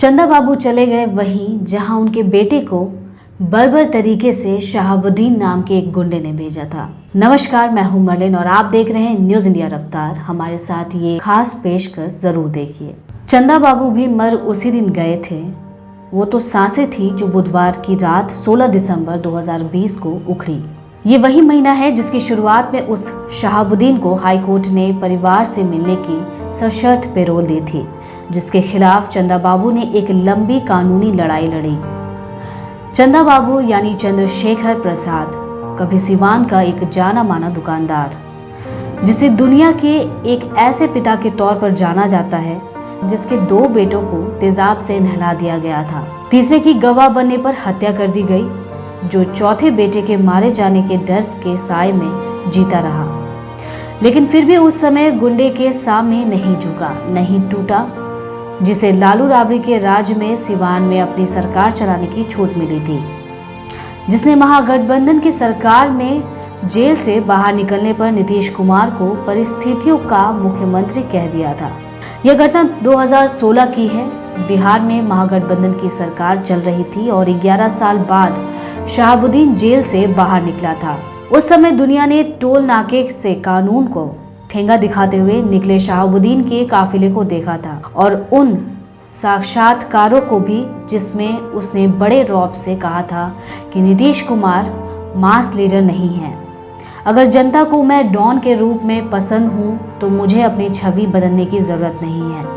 चंदा बाबू चले गए वहीं जहां उनके बेटे को बर्बर तरीके से शहाबुद्दीन नाम के एक गुंडे ने भेजा था। नमस्कार, मैं हूं मर्लिन और आप देख रहे हैं न्यूज इंडिया रफ्तार। हमारे साथ ये खास पेशकश जरूर देखिए। चंदा बाबू भी मर उसी दिन गए थे। वो तो सांसें थी जो बुधवार की रात 16 दिसंबर 2020 को उखड़ी। ये वही महीना है जिसकी शुरुआत में उस शहाबुद्दीन को हाईकोर्ट ने परिवार से मिलने की सशर्त पैरोल दी थी, जिसके खिलाफ चंदा बाबू ने एक लंबी कानूनी लड़ाई लड़ी। चंदा बाबू यानी चंद्रशेखर प्रसाद कभी सिवान का एक जाना माना दुकानदार, जिसे दुनिया के एक ऐसे पिता के तौर पर जाना जाता है जिसके 2 बेटों को तेजाब से नहला दिया गया था। तीसरे की गवाह बनने पर हत्या कर दी गई, जो चौथे बेटे के मारे जाने के डर के साए में जीता रहा, लेकिन फिर भी उस समय गुंडे के सामने नहीं झुका, नहीं टूटा, जिसे लालू राबड़ी के राज में सिवान में अपनी सरकार चलाने की छूट मिली थी, जिसने महागठबंधन की सरकार में जेल से बाहर निकलने पर नीतीश कुमार को परिस्थितियों का मुख्यमंत्री कह दिया था। यह घटना 2016 की है। बिहार में महागठबंधन की सरकार चल रही थी और 11 साल बाद शहाबुद्दीन जेल से बाहर निकला था। उस समय दुनिया ने टोल नाके से कानून को ठेंगा दिखाते हुए निकले शहाबुद्दीन के काफिले को देखा था और उन साक्षात्कारों को भी जिसमें उसने बड़े रौब से कहा था कि नीतीश कुमार मास लीडर नहीं है। अगर जनता को मैं डॉन के रूप में पसंद हूँ तो मुझे अपनी छवि बदलने की जरूरत नहीं है।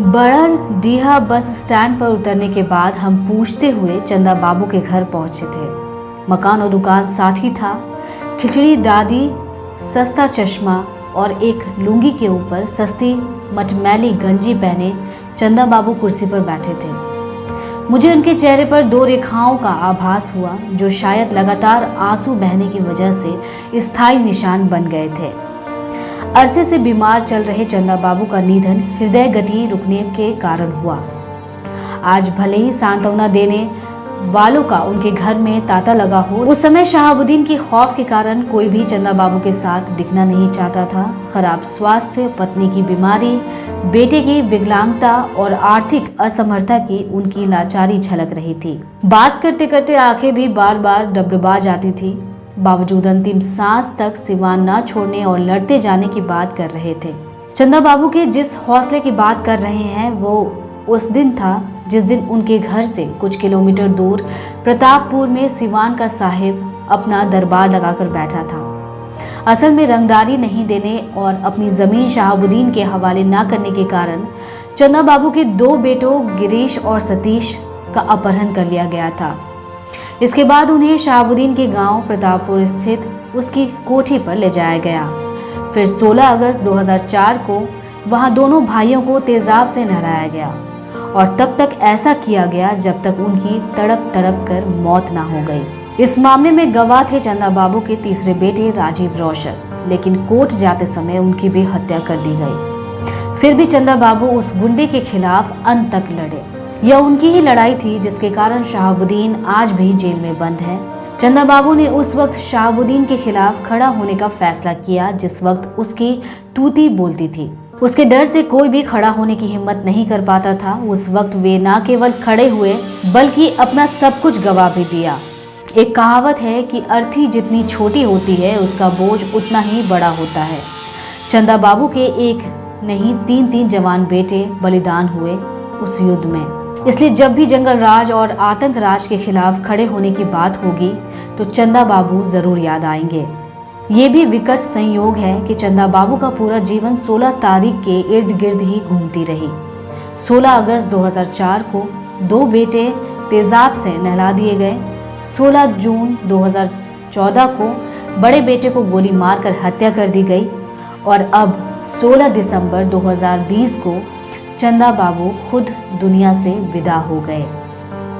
बड़रडीहा बस स्टैंड पर उतरने के बाद हम पूछते हुए चंदा बाबू के घर पहुंचे थे। मकान और दुकान साथ ही था। खिचड़ी दादी, सस्ता चश्मा और एक लुंगी के ऊपर सस्ती मटमैली गंजी पहने चंदा बाबू कुर्सी पर बैठे थे। मुझे उनके चेहरे पर 2 रेखाओं का आभास हुआ, जो शायद लगातार आंसू बहने की वजह से स्थायी निशान बन गए थे। अरसे से बीमार चल रहे चंदा बाबू का निधन हृदय गति रुकने के कारण हुआ। आज भले ही सांत्वना देने वालों का उनके घर में तांता लगा हो, उस समय शहाबुद्दीन की खौफ के कारण कोई भी चंदा बाबू के साथ दिखना नहीं चाहता था। खराब स्वास्थ्य, पत्नी की बीमारी, बेटे की विकलांगता और आर्थिक असमर्थता की उनकी लाचारी झलक रही थी। बात करते करते आंखें भी बार बार डबडबा जाती थी। बावजूद अंतिम सांस तक सिवान न छोड़ने और लड़ते जाने की बात कर रहे थे। चंदा बाबू के जिस हौसले की बात कर रहे हैं वो उस दिन था जिस दिन उनके घर से कुछ किलोमीटर दूर प्रतापपुर में सिवान का साहिब अपना दरबार लगाकर बैठा था। असल में रंगदारी नहीं देने और अपनी जमीन शहाबुद्दीन के हवाले न करने के कारण चंदा बाबू के 2 बेटों गिरीश और सतीश का अपहरण कर लिया गया था। इसके बाद उन्हें शहाबुद्दीन के गांव प्रतापपुर स्थित उसकी कोठी पर ले जाया गया। फिर 16 अगस्त 2004 को वहां दोनों भाइयों को तेजाब से नहलाया गया और तब तक ऐसा किया गया जब तक उनकी तड़प तड़प कर मौत ना हो गई। इस मामले में गवाह थे चंदा बाबू के तीसरे बेटे राजीव रोशन, लेकिन कोर्ट जाते समय उनकी भी हत्या कर दी गई। फिर भी चंदा बाबू उस गुंडे के खिलाफ अंत तक लड़े। यह उनकी ही लड़ाई थी जिसके कारण शहाबुद्दीन आज भी जेल में बंद है। चंदा बाबू ने उस वक्त शहाबुद्दीन के खिलाफ खड़ा होने का फैसला किया जिस वक्त उसकी तूती बोलती थी। उसके डर से कोई भी खड़ा होने की हिम्मत नहीं कर पाता था। उस वक्त वे न केवल खड़े हुए बल्कि अपना सब कुछ गवा भी दिया। एक कहावत है कि अर्थी जितनी छोटी होती है उसका बोझ उतना ही बड़ा होता है। चंदा बाबू के एक नहीं 3 जवान बेटे बलिदान हुए उस युद्ध में। इसलिए जब भी जंगल राज और आतंक राज के खिलाफ खड़े होने की बात होगी तो चंदा बाबू जरूर याद आएंगे। ये भी विकट संयोग है कि चंदा बाबू का पूरा जीवन 16 तारीख के इर्द गिर्द ही घूमती रही। 16 अगस्त 2004 को 2 बेटे तेजाब से नहला दिए गए। 16 जून 2014 को बड़े बेटे को गोली मारकर हत्या कर दी गई और अब 16 दिसंबर 2020 को चंदा बाबू खुद दुनिया से विदा हो गए।